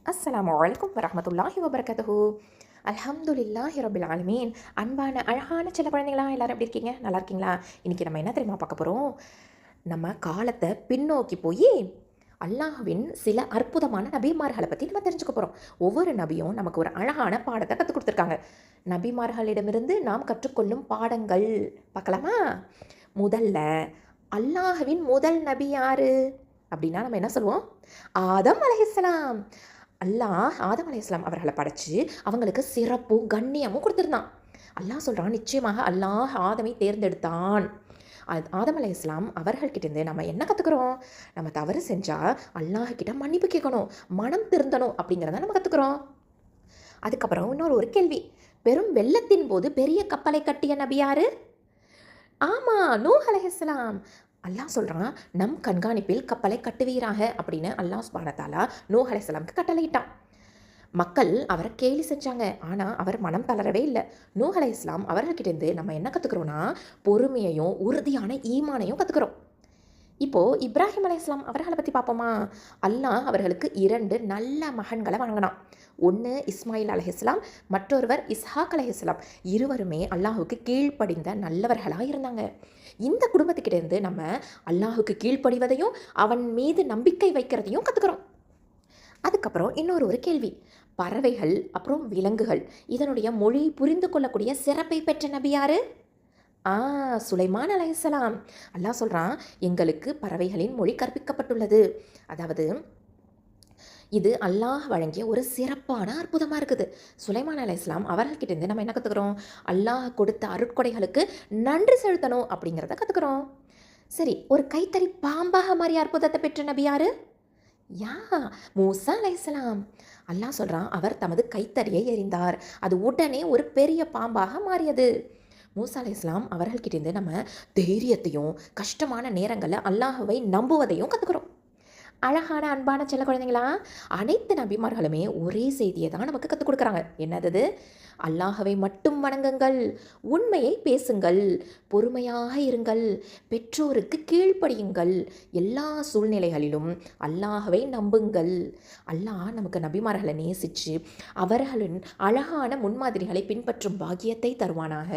அஸ்ஸலாமு அலைக்கும் வரஹ்மத்துல்லாஹி வபரகாத்துஹு. அல்ஹம்துலில்லாஹி ரபில் ஆலமீன். அன்பான அழகான சில குழந்தைங்களா எல்லாரும் எப்படி இருக்கீங்க? நல்லா இருக்கீங்களா? இன்றைக்கி நம்ம என்ன தெரியுமா பார்க்க போகிறோம்? நம்ம காலத்தை பின்னோக்கி போய் அல்லாஹ்வின் சில அற்புதமான நபிமார்களை பற்றி நம்ம தெரிஞ்சுக்க போகிறோம். ஒவ்வொரு நபியும் நமக்கு ஒரு அழகான பாடத்தை கற்றுக் கொடுத்துருக்காங்க. நபிமார்களிடமிருந்து நாம் கற்றுக்கொள்ளும் பாடங்கள் பார்க்கலாமா? முதல்ல அல்லாஹ்வின் முதல் நபி யாரு அப்படின்னா நம்ம என்ன சொல்லுவோம்? ஆதம் அலைஹிஸ்ஸலாம். அல்லாஹ் ஆதம் அலைஹிஸ்ஸலாம் அவர்களை படைச்சு அவங்களுக்கு சிறப்பும் கண்ணியமும் கொடுத்துருந்தான். அல்லாஹ் சொல்கிறான், நிச்சயமாக அல்லாஹ் ஆதமை தேர்ந்தெடுத்தான். ஆதம் அலைஹிஸ்ஸலாம் அவர்கள்கிட்டேருந்து நம்ம என்ன கற்றுக்குறோம்? நம்ம தவறு செஞ்சால் அல்லாஹ்கிட்ட மன்னிப்பு கேட்கணும், மனம் திருந்தணும் அப்படிங்கிறத நம்ம கற்றுக்குறோம். அதுக்கப்புறம் இன்னொரு கேள்வி, பெரும் வெள்ளத்தின் போது பெரிய கப்பலை கட்டிய நபி யாரு? ஆமாம், நூஹ் அலைஹிஸ்ஸலாம். அல்லாஹ் சொல்கிறான், நம் கண்காணிப்பில் கப்பலை கட்டுவீராக அப்படின்னு அல்லாஹ் சுப்ஹானஹு வ தஆலா நூஹ் அலைஹிஸ்ஸலாமுக்கு கட்டளையிட்டான். மக்கள் அவரை கேலி செஞ்சாங்க, ஆனால் அவர் மனம் தளரவே இல்லை. நூஹ் அலைஹிஸ்ஸலாம் அவர்கள்கிட்டேருந்து நம்ம என்ன கற்றுக்குறோன்னா, பொறுமையையும் உறுதியான ஈமானையும் கற்றுக்குறோம். இப்போது இப்ராஹிம் அலைஹிஸ்ஸலாம் அவர்களை பற்றி பார்ப்போமா? அல்லாஹ் அவர்களுக்கு 2 நல்ல மகன்களை வழங்கினான். ஒன்று இஸ்மாயில் அலைஹிஸ்ஸலாம், மற்றொருவர் இஸ்ஹாக் அலைஹிஸ்ஸலாம். இருவருமே அல்லாஹுக்கு கீழ்ப்படிந்த நல்லவர்களாக இருந்தாங்க. இந்த குடும்பத்துக்கிட்டேருந்து நம்ம அல்லாஹுக்கு கீழ்ப்படிவதையும் அவன் மீது நம்பிக்கை வைக்கிறதையும் கற்றுக்குறோம். அதுக்கப்புறம் இன்னொரு கேள்வி, பறவைகள் அப்புறம் விலங்குகள் இதனுடைய மொழி புரிந்து கொள்ளக்கூடிய சிறப்பை பெற்ற நபி யாரு? சுலைமான் அலைஹிஸ்ஸலாம். அல்லாஹ் சொல்கிறான், எங்களுக்கு பறவைகளின் மொழி கற்பிக்கப்பட்டுள்ளது. அதாவது இது அல்லாஹ் வழங்கிய ஒரு சிறப்பான அற்புதமாக இருக்குது. சுலைமான் அலைஹிஸ்ஸலாம் அவர்கள்கிட்டேருந்து நம்ம என்ன கற்றுக்குறோம்? அல்லாஹ் கொடுத்த அருட்கொடைகளுக்கு நன்றி செலுத்தணும் அப்படிங்கிறத கற்றுக்குறோம். சரி, ஒரு கைத்தறி பாம்பாக மாறிய அற்புதத்தை பெற்ற நபி யாரு? மூசா அலைஹிஸ்ஸலாம். அல்லாஹ் சொல்கிறான், அவர் தமது கைத்தறியை எறிந்தார், அது உடனே ஒரு பெரிய பாம்பாக மாறியது. மூசா அலைஹிஸ்ஸலாம் அவர்கள்கிட்டேருந்து நம்ம தைரியத்தையும் கஷ்டமான நேரங்களில் அல்லாஹ்வை நம்புவதையும் கற்றுக்குறோம். அழகான அன்பான செல்ல குழந்தைங்களா, அனைத்து நபிமார்களுமே ஒரே செய்தியை தான் நமக்கு கற்றுக் கொடுக்குறாங்க. என்னது? அல்லாஹ்வை மட்டும் வணங்குங்கள், உண்மையை பேசுங்கள், பொறுமையாக இருங்கள், பெற்றோருக்கு கீழ்ப்படியுங்கள், எல்லா சூழ்நிலைகளிலும் அல்லாஹ்வை நம்புங்கள். அல்லாஹ் நமக்கு நபிமார்களை நேசித்து அவர்களின் அழகான முன்மாதிரிகளை பின்பற்றும் பாக்கியத்தை தருவானாக.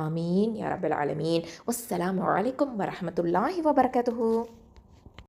ஆமீன் யா ரப்பல் ஆலமீன். வஸ்ஸலாமு அலைக்கும் வரஹ்மத்துல்லாஹி வபரகாத்துஹு.